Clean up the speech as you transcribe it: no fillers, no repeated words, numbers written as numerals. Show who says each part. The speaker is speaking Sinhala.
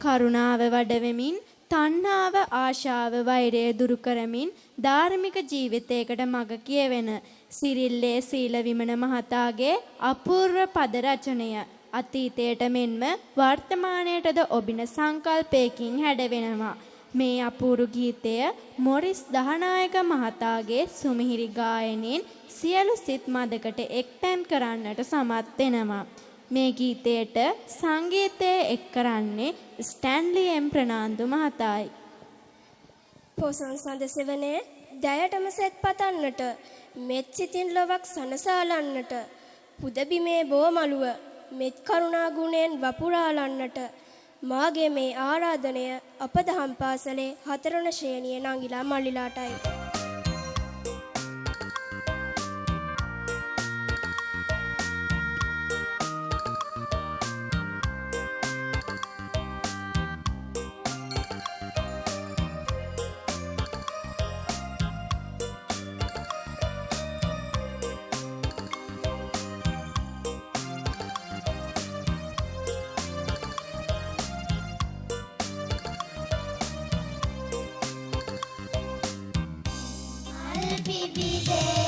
Speaker 1: කරුණාව වඩවෙමින් තණ්හාව ආශාව වෛරය දුරු කරමින් ධාර්මික ජීවිතයකට මඟ කියවෙන සිරිල්ලේ සීල විමන මහතාගේ අපූර්ව පද රචනය අතීතයට මෙන්ම වර්තමානයටද ඔබින සංකල්පයකින් හැඩවෙනවා. මේ අපූරු ගීතය මොරිස් දහනායක මහතාගේ සුමිහිරි ගායනයෙන් සියලු සිත් මදකට එක්තැන් කරන්නට සමත් වෙනවා. මේ ගීතයට සංගීතය එක් කරන්නේ ස්ටැන්ලි එම් ප්‍රනාන්දු මහතායි.
Speaker 2: පොසොන් සඳ සෙවනේ දයටම සෙත් පතන්නට මෙත් සිතින් ලොවක් සනසාලන්නට පුදබිමේ බෝමලුව මෙත් කරුණා ගුණයෙන් වපුරාලන්නට මාගේ මේ ආරාධනය අප දහම් පාසලේ 4 වන ශ්‍රේණියේ නංගිලා මල්ලිලාටයි.
Speaker 3: Bibide